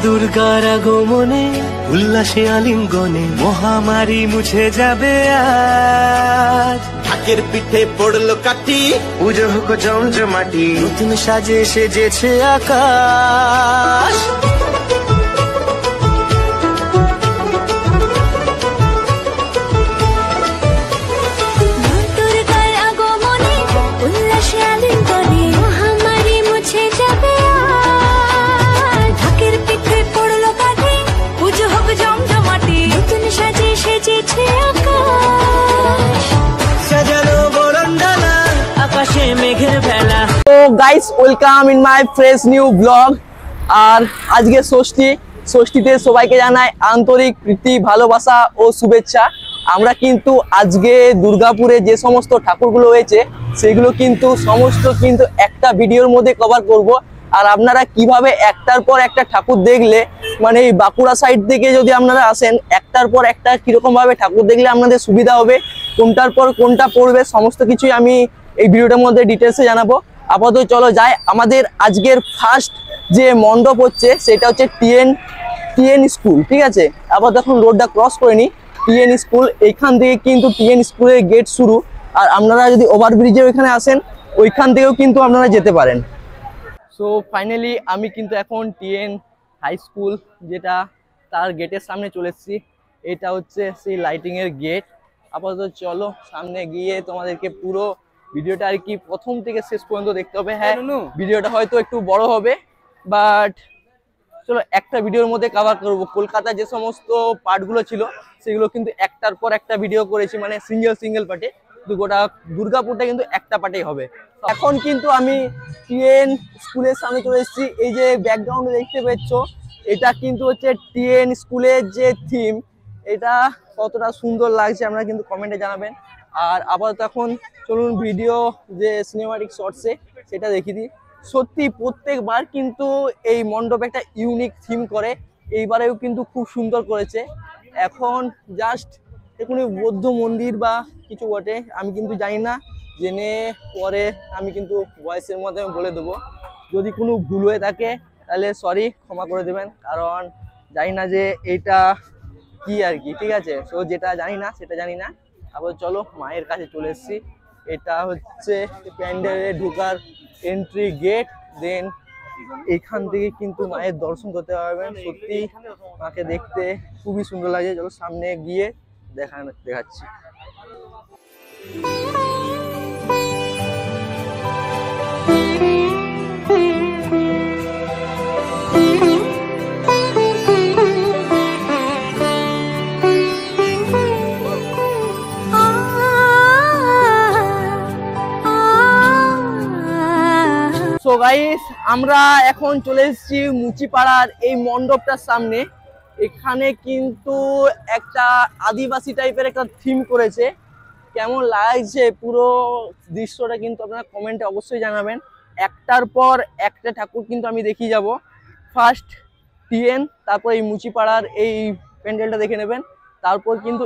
দুর্গার আগমনে উল্লাসে আলিঙ্গনে মহামারী মুছে যাবে আজ। ঢাকের পিঠে পড়লো কাঠি, পুজো হোক জমজমাটি, নতুন সাজে সেজেছে আকাশ। তো guys, welcome in my fresh new vlog. আর আজকে ষষ্ঠীতে সবাইকে জানাই আন্তরিক প্রীতি, ভালোবাসা ও শুভেচ্ছা। আমরা কিন্তু আজকে দুর্গাপুরে যে সমস্ত ঠাকুরগুলো হয়েছে সেগুলো কিন্তু সমস্ত কিন্তু একটা ভিডিওর মধ্যে কভার করব। আর আপনারা কিভাবে একটার পর একটা ঠাকুর দেখলে, মানে এই বাঁকুড়া সাইড থেকে যদি আপনারা আসেন, একটার পর একটা কিরকম ভাবে ঠাকুর দেখলে আপনাদের সুবিধা হবে, কোনটার পর কোনটা পড়বে, সমস্ত কিছুই আমি এই ভিডিওটার মধ্যে ডিটেলসে জানাবো। আপাতত চলো যাই। আমাদের আজকের ফার্স্ট যে মণ্ডপ হচ্ছে সেটা হচ্ছে টিএন স্কুল, ঠিক আছে। আপাতত এখন রোডটা ক্রস করে নি, টিএন স্কুল। এইখান থেকে কিন্তু টিএন স্কুলের গেট শুরু। আর আপনারা যদি ওভারব্রিজে ওইখানে আসেন, ওইখান থেকেও কিন্তু আপনারা যেতে পারেন। সো ফাইনালি আমি কিন্তু এখন টিএন হাই স্কুল, যেটা তার গেটের সামনে চলে এসেছি। এটা হচ্ছে সেই লাইটিংয়ের গেট। আপাতত চলো সামনে গিয়ে তোমাদেরকে পুরো ভিডিওটা আর কি প্রথম থেকে শেষ পর্যন্ত দেখতে হবে। হ্যাঁ, ভিডিওটা হয়তো একটু বড় হবে, বাট চলো একটা ভিডিওর মধ্যে কভার করবো। কলকাতার যে সমস্ত পার্টগুলো ছিল সেগুলো কিন্তু একটার পর একটা ভিডিও করেছি, মানে সিঙ্গেল পার্টে। কিন্তু গোটা দুর্গাপুরটা কিন্তু একটা পার্টেই হবে। এখন কিন্তু আমি টিএন স্কুলের সামনে চলে এসেছি। এই যে ব্যাকগ্রাউন্ডে দেখতে পাচ্ছ, এটা কিন্তু হচ্ছে টিএন স্কুলের যে থিম, এটা কতটা সুন্দর লাগছে আপনারা কিন্তু কমেন্টে জানাবেন। আর আপাতত এখন চলুন ভিডিও যে সিনেমাটিক শর্টসে সেটা দেখিয়ে দিই। সত্যি প্রত্যেকবার কিন্তু এই মণ্ডপে একটা ইউনিক থিম করে, এইবারেও কিন্তু খুব সুন্দর করেছে। এখন জাস্ট এখানে বৌদ্ধ মন্দির বা কিছু বটে, আমি কিন্তু জানি না, জেনে পরে আমি কিন্তু ভয়েসের মধ্যে বলে দেবো। যদি কোনো ভুল হয়ে থাকে তাহলে সরি, ক্ষমা করে দেবেন, কারণ জানি না যে এটা কি আর কি, ঠিক আছে। তো যেটা জানি না সেটা জানি না। আবার চলো মায়ের কাছে চলে এসেছি। এটা হচ্ছে প্যান্ডেলে ঢোকার এন্ট্রি গেট। দেন এখান থেকে কিন্তু মায়ের দর্শন করতে পারবেন। সত্যি মাকে দেখতে খুবই সুন্দর লাগে। চলো সামনে গিয়ে দেখাচ্ছি। সো গাইস, আমরা এখন চলে এসেছি মুচিপাড়ার এই মণ্ডপটার সামনে। এখানে কিন্তু একটা আদিবাসী টাইপের একটা থিম করেছে। কেমন লাগছে পুরো দৃশ্যটা কিন্তু আপনারা কমেন্টে অবশ্যই জানাবেন। একটার পর একটা ঠাকুর কিন্তু আমি দেখিয়ে যাব। ফার্স্ট টিএন, তারপর এই মুচিপাড়ার এই প্যান্ডেলটা দেখে নেবেন। তারপর কিন্তু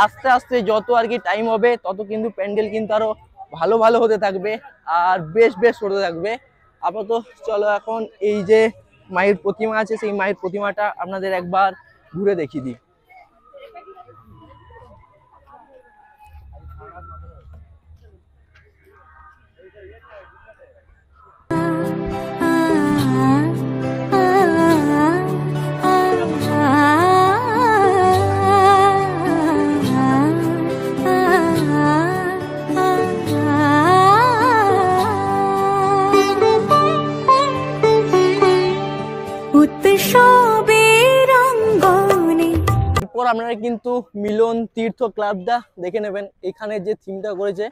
আস্তে আস্তে যত আর কি টাইম হবে তত কিন্তু প্যান্ডেল কিন্তু আরো ভালো হতে থাকবে আর বেশ হতে থাকবে। আপাতত চলো এখন এই যে মায়ের প্রতিমা আছে, সেই মায়ের প্রতিমাটা আপনাদের একবার ঘুরে দেখিয়ে দিই। আপনারা কিন্তু মিলন তীর্থ ক্লাবটা দেখে নেবেন। এখানে যে থিমটা করেছে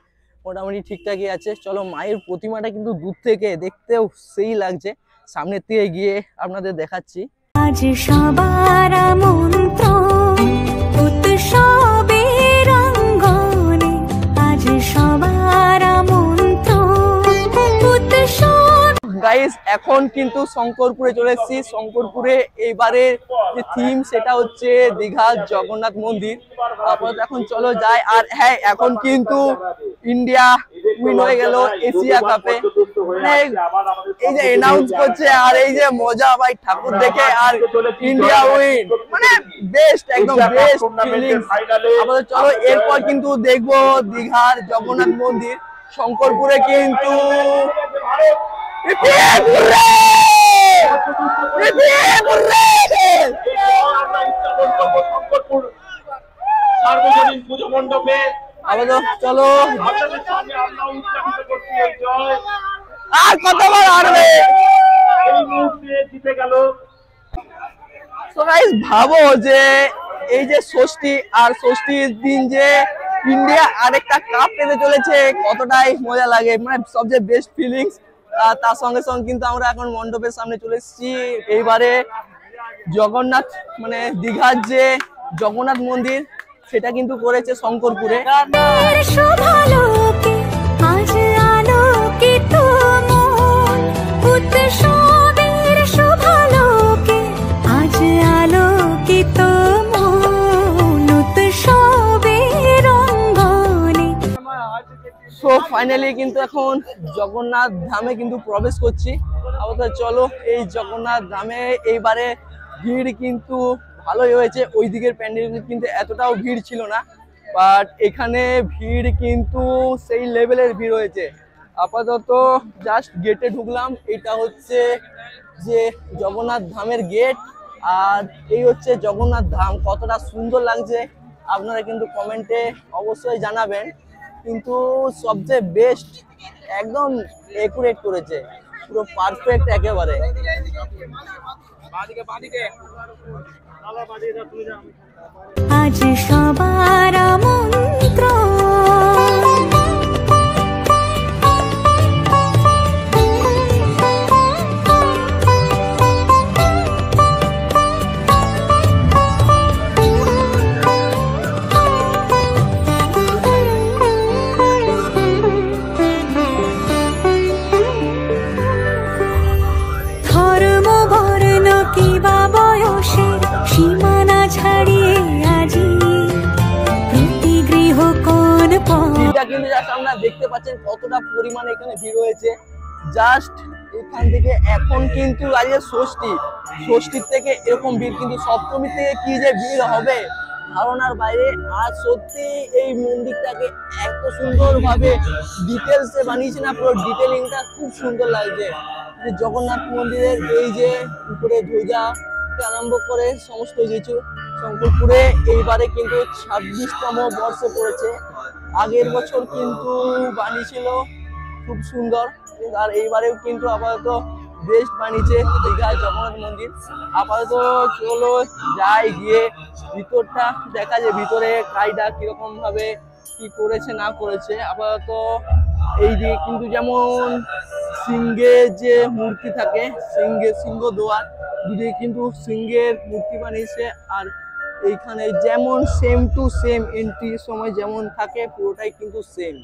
মোটামুটি ঠিকঠাকই আছে। চলো মায়ের প্রতিমাটা কিন্তু দূর থেকে দেখতেও সেই লাগছে, সামনের থেকে গিয়ে আপনাদের দেখাচ্ছি। আজ সবার আমন্ত্রণ উৎসবের অঙ্গনে, আজ সবার আমন্ত্রণ উৎসব। গাইস, এখন কিন্তু শঙ্করপুরে চলে এসেছি। শঙ্করপুরে এইবারে যে থিম সেটা হচ্ছে দীঘার জগন্নাথ মন্দির। আপাতত এখন চলো যাই। আর হ্যাঁ, এখন কিন্তু ইন্ডিয়া উইন হয়ে গেল এশিয়া কাপে। এই যে অ্যানাউন্স করছে আর এই যে মজা ভাই ঠাকুর দেখে আর ইন্ডিয়া উইন, মানে বেস্ট, একদম বেস্ট ফিলিংস। আমাদের চলো এরপর কিন্তু দেখবো দীঘার জগন্নাথ মন্দির শঙ্করপুরে কিন্তু সার্বজনীন পুজো মণ্ডপে চলো আর কতবার হারবে এই মুহূর্তে জিতে গেল। তো গাইস ভাবো যে এই যে ষষ্ঠী আর ষষ্ঠীর দিন যে ইন্ডিয়া আরেকটা কাপ পেতে চলেছে, কতটাই মজা লাগে, মানে সবচেয়ে বেস্ট ফিলিংস। তার সঙ্গে সঙ্গে কিন্তু আমরা এখন মণ্ডপের সামনে চলে এসেছি। এইবারে জগন্নাথ মানে দীঘার যে জগন্নাথ মন্দির সেটা কিন্তু করেছে শঙ্করপুরে। সো ফাইনালি কিন্তু এখন জগন্নাথ ধামে কিন্তু প্রবেশ করছি। আবার চলো এই জগন্নাথ ধামে এইবারে ভিড় কিন্তু ভালোই হয়েছে, ওই দিকের প্যান্ডেল কিন্তু এতটাও ভিড় ছিল না, বাট এখানে ভিড় কিন্তু সেই লেভেলের ভিড় হয়েছে। আপাতত জাস্ট গেটে ঢুকলাম, এটা হচ্ছে যে জগন্নাথ ধামের গেট, আর এই হচ্ছে জগন্নাথ ধাম। কতটা সুন্দর লাগছে আপনারা কিন্তু কমেন্টে অবশ্যই জানাবেন। কিন্তু সবচেয়ে বেস্ট একদম একুরেট করেছে, পুরো পারফেক্ট একেবারে। আজ সবার আমন্ত্রণ, সীমানা ছাড়িয়ে আজি প্রতি গৃহ কোন এটা কিন্তু জাস্ট আমরা দেখতে পাচ্ছেন কতটা পরিমাণে এখানে ভিড় হয়েছে। জাস্ট এখান থেকে এখন কিন্তু আজকে ষষ্ঠীর থেকে এরকম ভিড়, কিন্তু সপ্তমীর থেকে কি যে ভিড় হবে ধারণার বাইরে। আর সত্যি এই মন্দিরটাকে এত সুন্দরভাবে ডিটেলসে বানিয়েছে না, পুরো ডিটেলিংটা খুব সুন্দর লাগছে। জগন্নাথ মন্দিরের এই যে উপরে ধ্বজা আরম্ভ করে সমস্ত কিছু শঙ্করপুরে এইবারে কিন্তু 26তম বর্ষে পড়েছে। আগের বছর কিন্তু বানিয়েছিল খুব সুন্দর, আর এইবারেও কিন্তু আপাতত বেস্ট বানিয়েছে দীঘা জগন্নাথ মন্দির। আপাতত চলো যাই, গিয়ে ভিতরটা দেখা যায় ভিতরে কাজটা কিরকম ভাবে কি করেছে না করেছে। আপাতত এই দিকে কিন্তু যেমন সিংহের যে মূর্তি থাকে, সিংহ দোয়ার দুদিকে কিন্তু সিংহের মূর্তি বানিয়েছে, আর এইখানে যেমন সেম টু সেম এন্ট্রির সময় যেমন থাকে পুরোটাই কিন্তু সেম।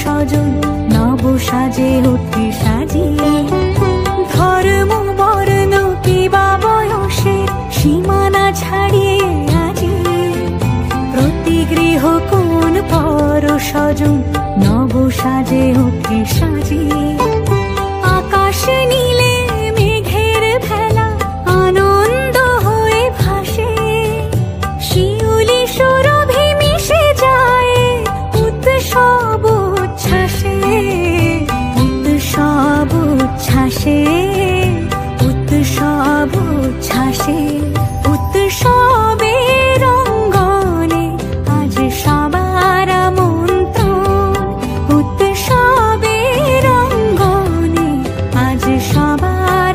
সজন নব সাজে অতি সাজিয়ে ধর্ম বর্ণ কিবা বয়সের সীমানা ছাড়িয়ে আজি প্রতি গৃহ কোন পর সজন নব সাজে অতি সাজিয়ে আকাশ নীলে মেঘের ভেলা আনন্দ হয়ে ভাসে শিউলি সুরভি মিশে যায় উৎসব উচ্ছ্বাসে উৎসব উচ্ছ্বাসে উৎসব উচ্ছ্বাসে উৎসবের অঙ্গনে আজ সবার আমন্ত্রণ উৎসবের অঙ্গনে আজ সবার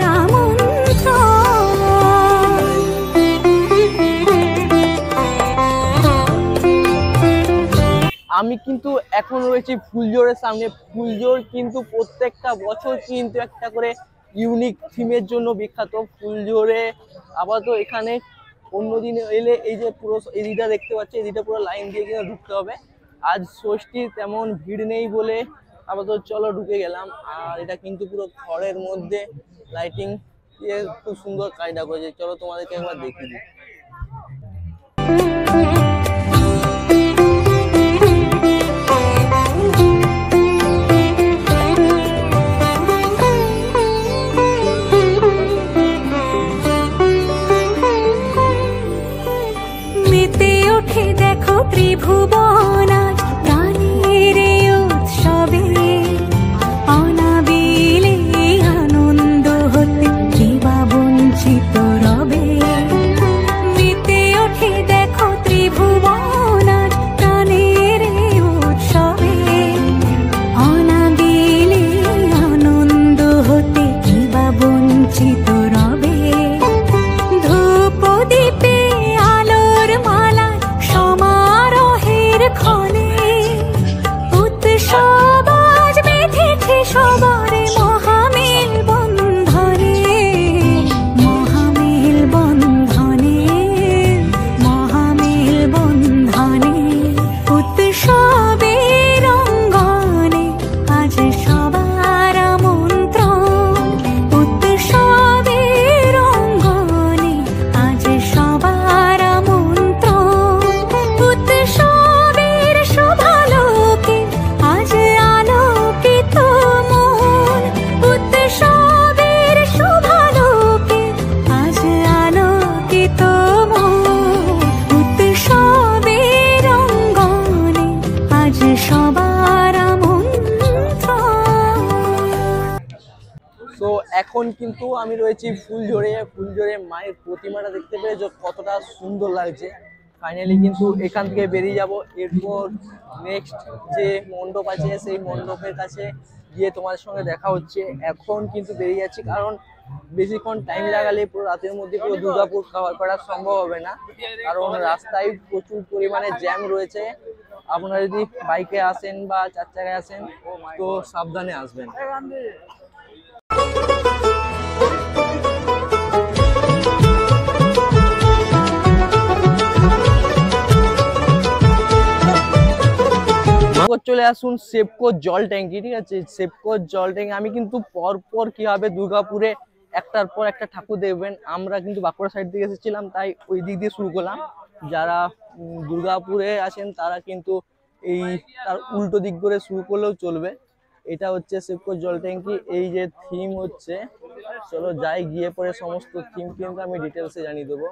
আমি কিন্তু এখন রয়েছি ফুলজোরের সামনে। ফুলজোর কিন্তু প্রত্যেকটা বছর কিন্তু একটা করে ইউনিক থিমের জন্য বিখ্যাত। ফুলজোরে আপাতত এখানে অন্যদিন এলে এই যে পুরো এদিকটা দেখতে পাচ্ছি, এদিকটা পুরো লাইন দিয়ে কিন্তু ঢুকতে হবে। আজ ষষ্ঠী তেমন ভিড় নেই বলে আপাতত চলো ঢুকে গেলাম। আর এটা কিন্তু পুরো ঘরের মধ্যে লাইটিং দিয়ে খুব সুন্দর কাজটা করেছে। চলো তোমাদেরকে একবার দেখিয়ে দিই। দেখো ত্রিভুবন আজ প্রাণের এই উৎসবে অনাবিলে আনন্দ হতে কে বা বঞ্চিত রবে মেতে ওঠে দেখো ত্রিভুবন আজ প্রাণের এই উৎসবে অনাবিলে আনন্দ হতে কে বা বঞ্চিত রবে ধূপ দীপে আলোর মালা সমারোহের ক্ষণে উৎসব আজ বেঁধেছে সবার মহামেল বন্ধনে মহামেল বন্ধনে মহামেল বন্ধনে উৎসবের অঙ্গনে আজ সবার আমন্ত্রণ উৎসবের অঙ্গনে আজ সবার আমন্ত্রণ উৎসবের শোভালোকে আজ আলোকিত মন উৎসবের শোভালোকে আজ আলোকিত মন উৎসবের অঙ্গনে আজ সবার আমন্ত্রণ। তো এখন কিন্তু আমি রয়েছি ফুলঝোরে মায়ের প্রতিমাটা দেখতে পেয়ে যে কতটা সুন্দর লাগছে। ফাইনালি কিন্তু এখান থেকে বেরিয়ে যাব, এরপর নেক্সট যে মণ্ডপ আছে সেই মণ্ডপের কাছে গিয়ে তোমাদের সঙ্গে দেখা হচ্ছে। এখন কিন্তু বেরিয়ে যাচ্ছি কারণ বেশিক্ষণ টাইম লাগালে পুরো রাতের মধ্যে পুরো দুর্গাপুর কভার করা সম্ভব হবে না, কারণ রাস্তায় প্রচুর পরিমাণে জ্যাম রয়েছে। আপনারা যদি বাইকে আসেন বা 4 চাকায় আসেন তো সাবধানে আসবেন। চলে আসুন সেপকো জল ট্যাঙ্কি, ঠিক আছে? সেপকো জল ট্যাঙ্কি আমি কিন্তু পরপর কি হবে দুর্গাপুরে একটার পর একটা ঠাকুর দেখবেন। আমরা কিন্তু বাঁকুড়া সাইড থেকে এসেছিলাম, তাই ওই দিক দিয়ে শুরু করলাম। যারা দুর্গাপুরে আছেন তারা কিন্তু এই তার উল্টো দিক করে শুরু করলেও চলবে। এটা হচ্ছে সেপকো জল ট্যাঙ্কি। এই যে থিম হচ্ছে, চলো যাই গিয়ে পরে সমস্ত থিম কিন্তু আমি ডিটেলসে জানিয়ে দেবো।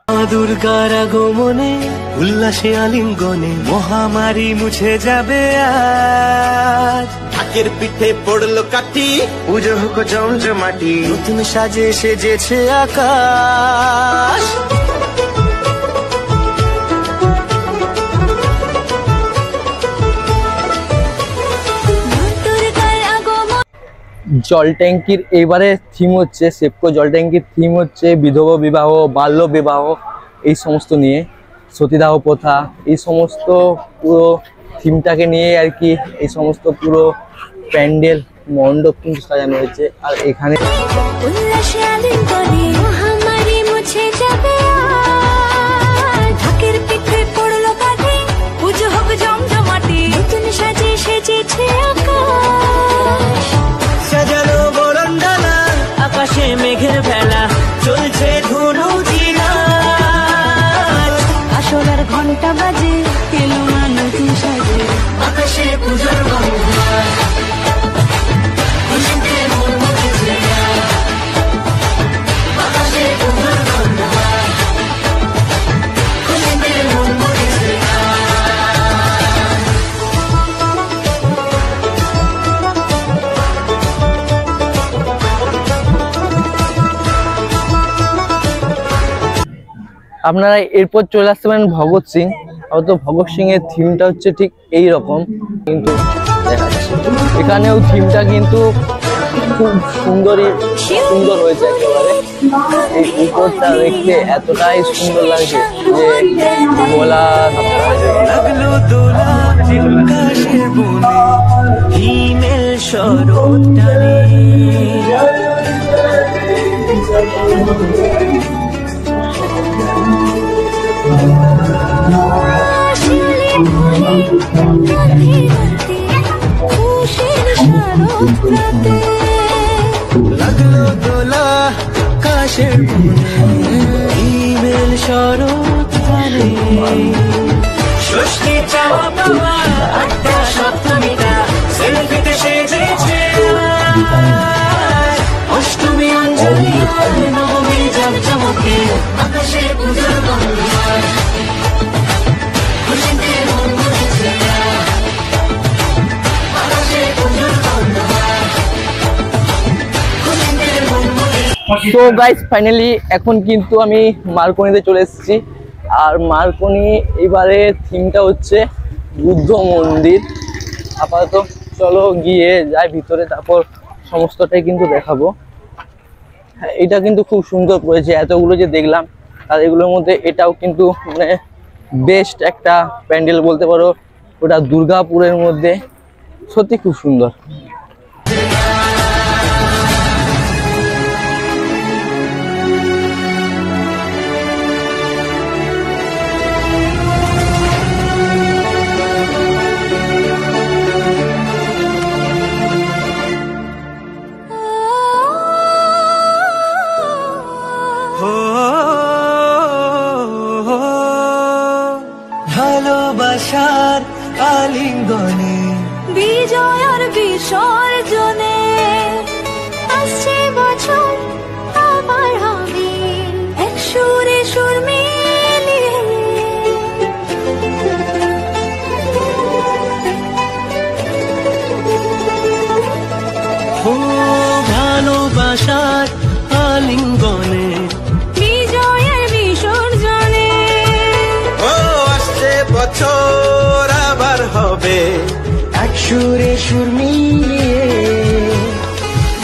মা দুর্গার আগমনে উল্লাসে আলিঙ্গনে মহামারী মুছে যাবে আজ। ঢাকের পিঠে পড়লো কাটি, পুজো হোক জমজমাটি, নতুন সাজে সেজেছে আকাশ। জল ট্যাঙ্কির এইবারে থিম হচ্ছে সেপকো জল ট্যাঙ্কির থিম হচ্ছে বিধবা বিবাহ, বাল্য বিবাহ, এই সমস্ত নিয়ে সতীদাহ প্রথা, এই সমস্ত পুরো থিমটাকে নিয়ে আর কি এই সমস্ত পুরো প্যান্ডেল মণ্ডপ কিন্তু সাজানো হয়েছে। আর এখানে উল্লাসে আলিঙ্গনে মহামারী মুছে যাবে আজ। ঢাকের পিঠে পড়লো কাঁধে, পুজো হোক জমজমাটি, নতুন সাজে সেজেছে আকাশ। সাজানো বরণডালা, আকাশে মেঘের ভেলা, চলছে ধনু জিনাজ। আসলার ঘন্টা বাজে, এলো না নতুন সাজে, আকাশে পূজার বন্ধন, খুশিতে মন মুখেছে আজ। আকাশে পূজার বন্ধন, খুশিতে মন মুখেছে আপনারা এরপর চলে আসতে পারেন ভগৎ সিং। হয়তো ভগৎ সিং এর থিমটা হচ্ছে ঠিক এই রকম, কিন্তু দেখাচ্ছি এখানেও থিমটা কিন্তু খুব সুন্দর হয়েছে একেবারে। এই উপরটা দেখতে এতটাই সুন্দর লাগছে যে বলা লাগলো দোলা আকাশের বনে, হিমেল শরৎ টানে। লাগলো দোলা আকাশের বনে, হিমেল শরৎ টানে। ষষ্ঠী চাওয়া পাওয়া আটটা সপ্তমীটা সেলফিতে সেজেছে আজ। অষ্টমী অঞ্জলি আর নবমী জাকজমকে, আকাশে পূজার বন্ধন, তো গাইস ফাইনালি এখন কিন্তু আমি মার্কনিতে চলে এসেছি। আর মার্কনি এবারে থিমটা হচ্ছে বুদ্ধ মন্দির। আপাতত চলো গিয়ে যাই ভিতরে, তারপর সমস্তটাই কিন্তু দেখাবো। হ্যাঁ, এটা কিন্তু খুব সুন্দর করেছে। এতগুলো যে দেখলাম আর এগুলোর মধ্যে এটাও কিন্তু মানে বেস্ট একটা প্যান্ডেল বলতে পারো, ওটা দুর্গাপুরের মধ্যে। সত্যি খুব সুন্দর। ভালোবাসার আলিঙ্গনে বিজয় আর বিসর্জনে আসছে বছর আবার হবে এক সুরে সুর মিলিয়ে। ও ভালোবাসার আলিঙ্গনে বিজয়ের বিসর্জনে ও আসছে বছর আবার হবে এক সুরে সুর মিলিয়ে।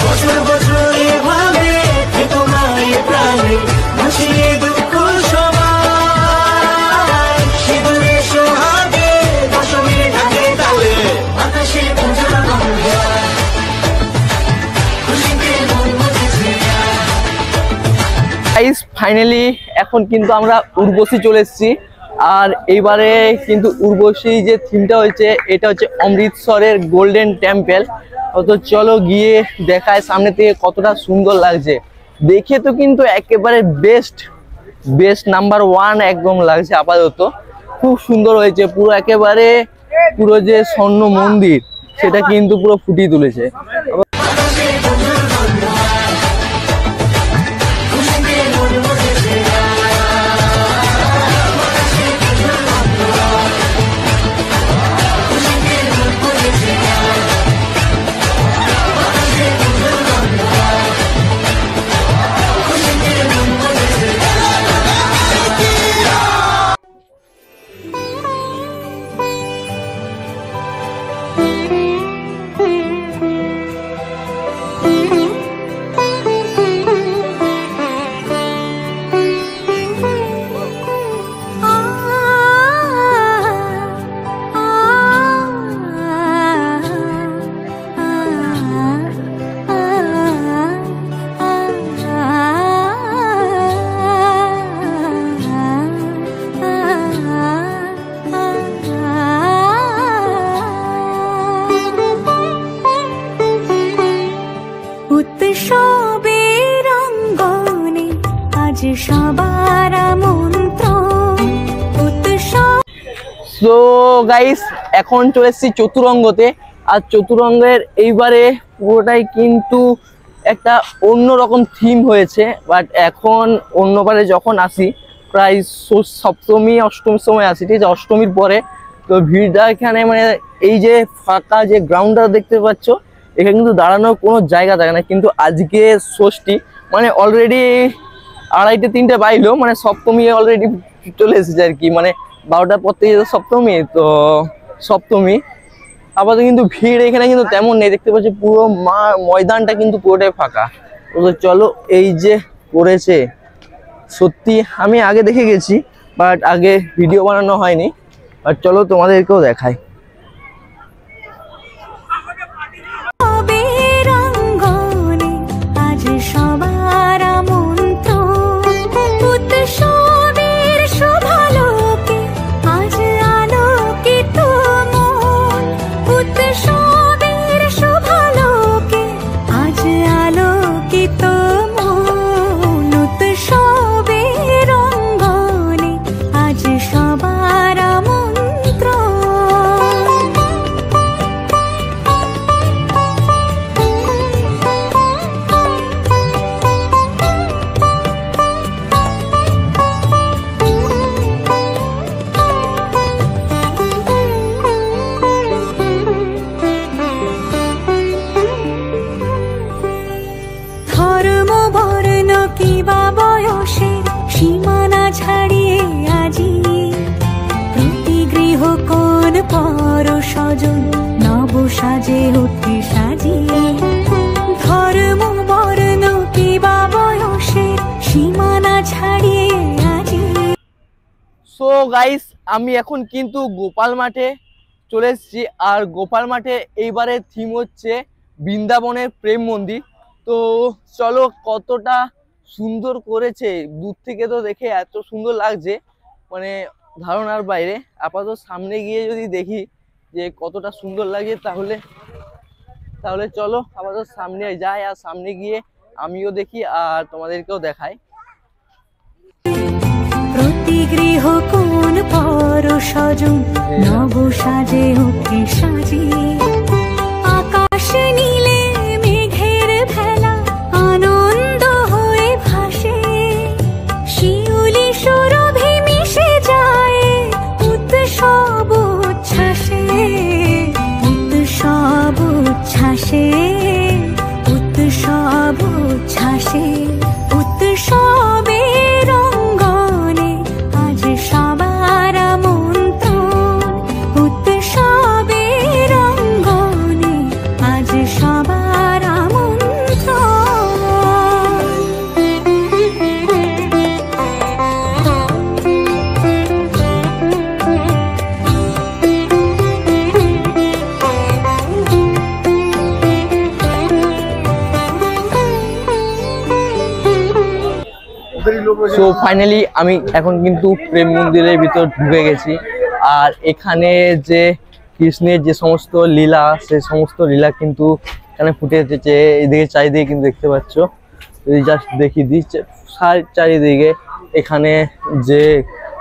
বছর বছর এভাবে তোমার প্রাণে ভাসিয়ে দুঃখ সবাই সিঁদুরে সোহাগে দশমীর ঢাকে তালে আকাশে পূজার গন্ধ খুশিতে মন মুছেছে। গাইস ফাইনালি এখন কিন্তু আমরা উর্বশী চলে এসেছি। আর এইবারে কিন্তু উর্বশী যে থিমটা হয়েছে এটা হচ্ছে অমৃতসরের গোল্ডেন টেম্পল। তো চলো গিয়ে দেখায় সামনে থেকে কতটা সুন্দর লাগছে। দেখে তো কিন্তু একেবারে বেস্ট নাম্বার 1 একদম লাগছে। আপাতত খুব সুন্দর হয়েছে, পুরো একেবারে পুরো যে স্বর্ণ মন্দির সেটা কিন্তু পুরো ফুটিয়ে তুলেছে। উৎসবের অঙ্গনে আজ সবার আমন্ত্রণ উৎসব। সো গাইস এখন চলে এসেছি চতুরঙ্গতে। আর চতুরঙ্গের এইবারে পুরোটাই কিন্তু একটা অন্যরকম থিম হয়েছে। বাট এখন অন্যবারে যখন আসি প্রায় সপ্তমী অষ্টমীর সময় আসি, ঠিক আছে, অষ্টমীর পরে তো ভিড়টা এখানে মানে এই যে ফাঁকা যে গ্রাউন্ডটা দেখতে পাচ্ছ এখানে কিন্তু দাঁড়ানোর কোনো জায়গা থাকে না। কিন্তু আজকে ষষ্ঠী মানে অলরেডি 2:30-3টে বাইলো, মানে সপ্তমী অলরেডি চলে এসেছে আর কি। মানে 12টার পর থেকে সপ্তমী, তো সপ্তমী আপাতত কিন্তু ভিড় এখানে কিন্তু তেমন নেই। দেখতে পাচ্ছি পুরো ময়দানটা কিন্তু পুরোটাই ফাঁকা। তো চলো এই যে করেছে সত্যি আমি আগে দেখে গেছি, বাট আগে ভিডিও বানানো হয়নি। বাট চলো তোমাদেরকেও দেখাই। রঙ্গনে আজ সবার আমন্ত্রণ উৎসবের শোভালোকে আজ আলোকিত মন উৎসবের শোভালোকে আজ আলোকিত মন উৎসবের রঙ্গনে আজ সবার আমন্ত্রণ। গৃহ কোন পর স্বজন নব সাজে অতি সাজিয়ে ধর্ম বর্ণ কিবা বয়সের সীমানা ছাড়িয়ে আজি। সো গাইস, আমি এখন কিন্তু গোপাল মাঠে চলে এসেছি। আর গোপাল মাঠে এইবারের থিম হচ্ছে বৃন্দাবনের প্রেম মন্দির। তো চলো, কতটা সুন্দর করেছে, দূর থেকে তো দেখে এত সুন্দর লাগছে, মানে ধারণার বাইরে। আপাতত সামনে গিয়ে যদি দেখি যে কতটা সুন্দর লাগে, তাহলে চলো আপাতত সামনে যাই, আর সামনে গিয়ে আমিও দেখি আর তোমাদেরকেও দেখাই। প্রতি গৃহ কোন পর স্বজন নব সাজে অতি সাজিয়ে আকাশ নীলে মেঘের ভেলা আনন্দ হয়ে ভাসে শিউলি সুরভি মিশে যায় উৎসব উচ্ছ্বাসে উৎসব উচ্ছ্বাসে উৎসব উচ্ছ্বাসে উৎসবের অঙ্গনে আজ সবার আমন্ত্রণ উৎসবের অঙ্গনে আজ সবার সো ফাইনালি আমি এখন কিন্তু প্রেম মন্দিরের ভিতর ঢুকে গেছি। আর এখানে যে কৃষ্ণের যে সমস্ত লীলা, সেই সমস্ত লীলা কিন্তু এখানে ফুটে উঠেছে। এদিকে চারিদিকে কিন্তু দেখতে পাচ্ছ, যদি জাস্ট দেখিয়ে দিচ্ছে চারিদিকে, এখানে যে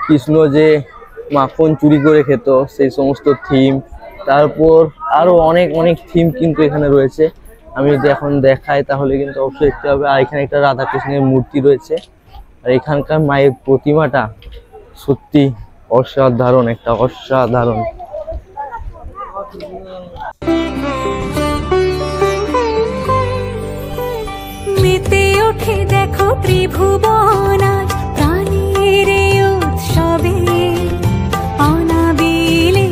কৃষ্ণ যে মাখন চুরি করে খেত সেই সমস্ত থিম, তারপর আরো অনেক অনেক থিম কিন্তু এখানে রয়েছে। আমি যদি এখন দেখাই তাহলে কিন্তু অবশ্যই দেখতে হবে। আর এখানে একটা রাধাকৃষ্ণের মূর্তি রয়েছে। আর এখানকার মায়ের প্রতিমাটা সত্যি অসাধারণ, একটা অসাধারণ। মেতে ওঠে দেখো ত্রিভুবন আজ প্রাণের উৎসবে অনাবিলে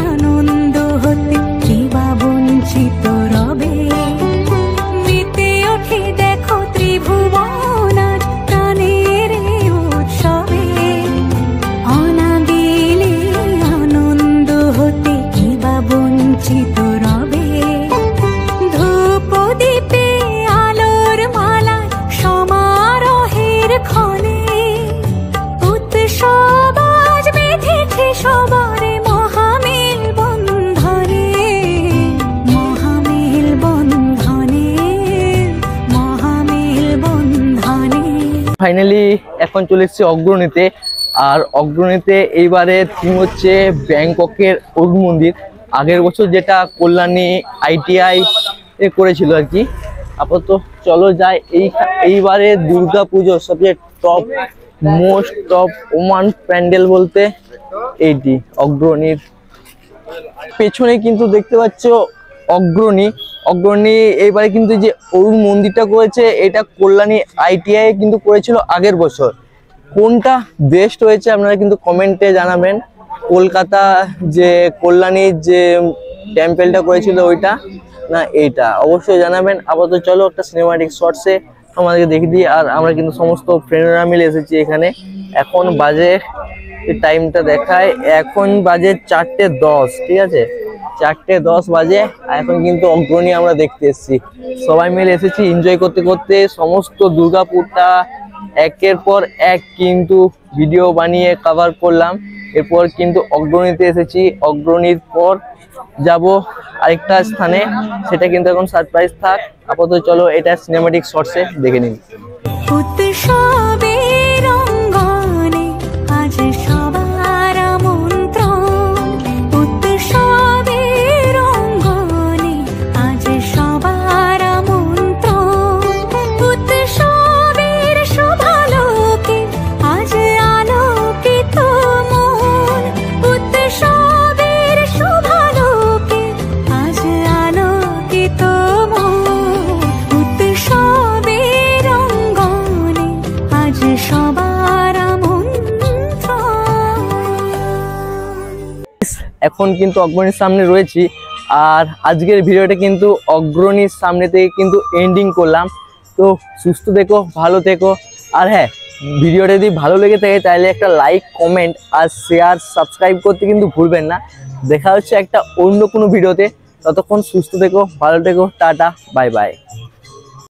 আনন্দ হতে কিবা বঞ্চিত রবে মেতে ওঠে দেখো ত্রিভুবন আজ প্রাণের উৎসবে অনাবিলে আনন্দ হতে কিবা বঞ্চিত রবে ধূপ দীপে আলোর মালা সমারোহের ক্ষণে উৎসব আজ বেঁধেছে সবারে মহামেল বন্ধনে মহামেল বন্ধনে মহামেল বন্ধনে। ফাইনালি এখন চলে এসেছি অগ্রণীতে। আর অগ্রণীতে এইবারে থিম হচ্ছে ব্যাংককের ওল্ড মন্দির। আগের বছর যেটা কল্যাণী ITI এ করেছিল আর কি। আপাতত চলো যাই। এইবারে দুর্গা পুজোর সবচেয়ে top most top Oman pandal বলতে এইটি অগ্রণীর পেছনে কিন্তু দেখতে পাচ্ছ অগ্রণী এইবারে কিন্তু যে ওল্ড মন্দিরটা করেছে, এটা কল্যাণী ITI কিন্তু করেছিল আগের বছর। কোনটা বেস্ট হয়েছে আপনারা কিন্তু কমেন্টে জানাবেন। কলকাতা যে কল্যাণীর যে টেম্পেলটা করেছিল ওইটা না এইটা, অবশ্যই জানাবেন। আপাতত চলো একটা সিনেমাটিক শর্টসে আমাদেরকে দেখে দিই। আর আমরা কিন্তু সমস্ত ফ্রেন্ডরা মিলে এসেছি এখানে। এখন বাজে, টাইমটা দেখায়, এখন বাজে 4:10, ঠিক আছে, 4:10 বাজে। এখন কিন্তু অগ্রণী আমরা দেখতে এসেছি, সবাই মিলে এসেছি এনজয় করতে করতে। সমস্ত দুর্গাপুরটা একের পর এক কিন্তু ভিডিও বানিয়ে কভার করলাম। এরপর কিন্তু অগ্রণীতে এসেছি। অগ্রণীর পর যাব আরেকটা স্থানে, সেটা কিন্তু এখন সারপ্রাইজ থাক। আপাতত চলো এটা সিনেমাটিক শর্টসে দেখে নিন। উৎসবের অঙ্গনে আজ সবার আমন্ত্রণ উৎসবের অঙ্গনে আজ সবার আমন্ত্রণ উৎসবের শোভালোকে আজ আলোকিত মন উৎসবের শোভালোকে আজ আলোকিত মন উৎসবের অঙ্গনে আজ সবার আমন্ত্রণ। এখন কিন্তু অগ্রণীর সামনে রয়েছি। আর আজকের ভিডিওটা কিন্তু অগ্রণীর সামনে থেকে কিন্তু এন্ডিং করলাম। তো সুস্থ থেকো, ভালো থেকো। আর হ্যাঁ, ভিডিওটা যদি ভালো লেগে থাকে তাহলে একটা লাইক, কমেন্ট আর শেয়ার, সাবস্ক্রাইব করতে কিন্তু ভুলবেন না। দেখা হচ্ছে একটা অন্য কোনো ভিডিওতে। ততক্ষণ সুস্থ থেকো, ভালো থেকো, টাটা, বাই বাই।